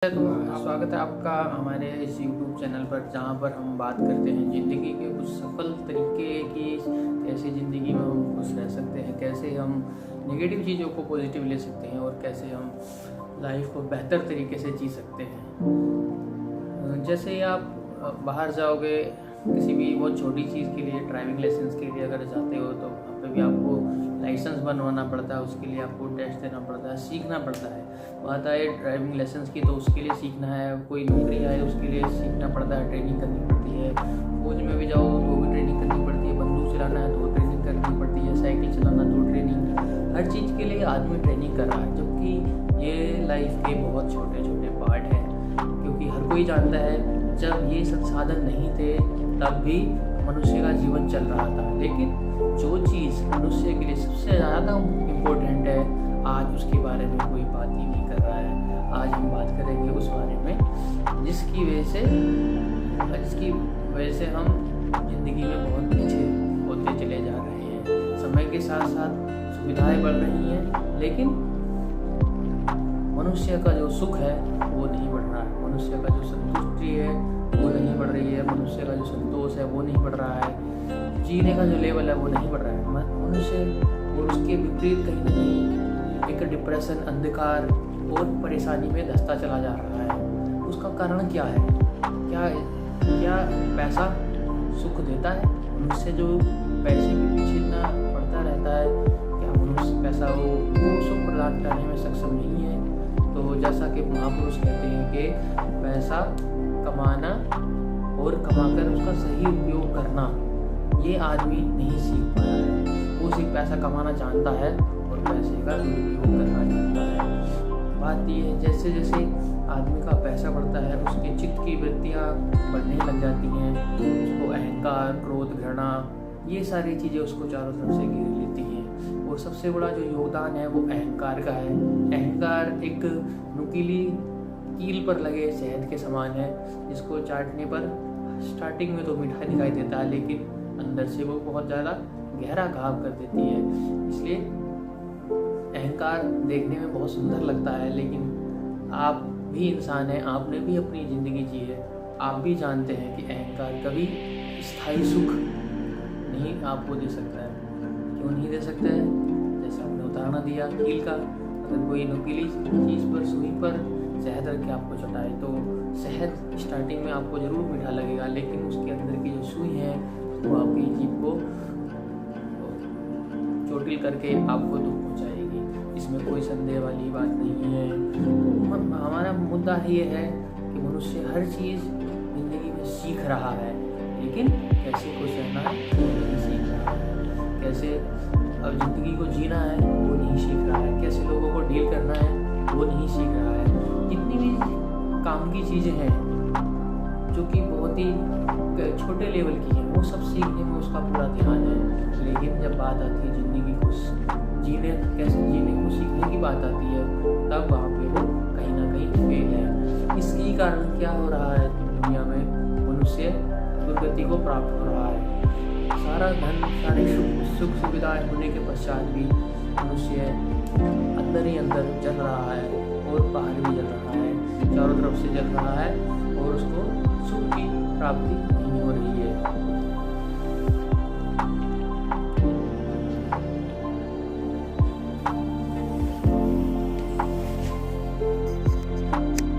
तो स्वागत है आपका हमारे इस YouTube चैनल पर, जहाँ पर हम बात करते हैं ज़िंदगी के कुछ सफल तरीके की, कैसे ज़िंदगी में हम खुश रह सकते हैं, कैसे हम नेगेटिव चीज़ों को पॉजिटिव ले सकते हैं और कैसे हम लाइफ को बेहतर तरीके से जी सकते हैं। जैसे ही आप बाहर जाओगे किसी भी बहुत छोटी चीज़ के लिए, ड्राइविंग लाइसेंस के लिए अगर जाते हो तो वहाँ पे भी आपको लाइसेंस बनवाना पड़ता है, उसके लिए आपको टेस्ट देना पड़ता है, सीखना पड़ता है। बात आए ड्राइविंग लाइसेंस की तो उसके लिए सीखना है, कोई नौकरी आए उसके लिए सीखना पड़ता है, ट्रेनिंग करनी पड़ती है। फौज में भी जाओ तो भी ट्रेनिंग करनी पड़ती है, बंदूक चलाना है तो ट्रेनिंग करनी पड़ती है, साइकिल चलाना तो ट्रेनिंग, हर चीज़ के लिए आदमी ट्रेनिंग कर रहा है। जबकि ये लाइफ के बहुत छोटे छोटे पार्ट हैं, क्योंकि हर कोई जानता है जब ये संसाधन नहीं थे तब भी मनुष्य का जीवन चल रहा था, लेकिन जो चीज़ मनुष्य के लिए सबसे ज़्यादा इम्पोर्टेंट है आज उसके बारे में कोई बात ही नहीं कर रहा है। आज हम बात करेंगे उस बारे में जिसकी वजह से हम ज़िंदगी में बहुत पीछे होते चले जा रहे हैं। समय के साथ साथ सुविधाएं बढ़ रही हैं, लेकिन मनुष्य का जो सुख है वो नहीं बढ़ रहा है, मनुष्य का जो संतुष्टि है वो नहीं बढ़ रही है, मनुष्य का जो संतोष है वो नहीं बढ़ रहा है, जीने का जो लेवल है वो नहीं बढ़ रहा है। मनुष्य और उसके विपरीत कहीं ना कहीं एक डिप्रेशन, अंधकार और परेशानी में धंसता चला जा रहा है। उसका कारण क्या है? क्या पैसा सुख देता है? मनुष्य जो पैसे के पीछे इतना पड़ता रहता है, क्या मनुष्य पैसा वो सुख प्रदान करने में सक्षम नहीं है? तो जैसा कि महापुरुष कहते हैं कि पैसा कमाना और कमाकर उसका सही उपयोग करना, ये आदमी नहीं सीख पाया है। वो सिर्फ पैसा कमाना जानता है और पैसे का दुरुपयोग करना जानता है। बात ये है, जैसे जैसे आदमी का पैसा बढ़ता है उसके चित्त की वृत्तियाँ बढ़ने लग जाती हैं, उसको अहंकार, क्रोध, घृणा, ये सारी चीज़ें उसको चारों तरफ से घेर लेती हैं। और सबसे बड़ा जो योगदान है वो अहंकार का है। अहंकार एक नुकीली कील पर लगे शहद के समान है, जिसको चाटने पर स्टार्टिंग में तो मीठा दिखाई देता है, लेकिन अंदर से वो बहुत ज़्यादा गहरा घाव कर देती है। इसलिए अहंकार देखने में बहुत सुंदर लगता है, लेकिन आप भी इंसान हैं, आपने भी अपनी ज़िंदगी जी है, आप भी जानते हैं कि अहंकार कभी स्थायी सुख नहीं आपको दे सकता है। क्यों नहीं दे सकता है? जैसे आपने उदाहरण दिया कील का, अगर कोई नुकीली चीज़ पर, सुई पर शहद रख के आपको चटाए तो शहद स्टार्टिंग में आपको ज़रूर मीठा लगेगा, लेकिन उसके अंदर की जो सुई है वो आपकी जीभ को चोटिल करके आपको दुख पहुंचाएगी। इसमें कोई संदेह वाली बात नहीं है। हमारा मुद्दा ये है कि मनुष्य हर चीज़ ज़िंदगी में सीख रहा है, लेकिन कैसे खुश रहना है वो नहीं सीख रहा है, कैसे अब ज़िंदगी को जीना है वो नहीं सीख रहा है, कैसे लोगों को डील करना है वो नहीं सीख रहा है। जितनी भी काम की चीज़ें हैं जो कि बहुत ही छोटे लेवल की हैं, वो सब सीखने में उसका पूरा ध्यान है, लेकिन जब बात आती है ज़िंदगी को कैसे जीने को सीखने की बात आती है, तब वहाँ पे वो कहीं ना कहीं फेल है। इसकी कारण क्या हो रहा है? दुनिया में मनुष्य दुर्गति को प्राप्त हो रहा है। सारा धन, सारी सुख सुविधाएं होने के पश्चात भी मनुष्य अंदर ही अंदर जल रहा है और बाहर भी जल रहा है, चारों तरफ से जल रहा है और उसको सुख की प्राप्ति नहीं हो रही है।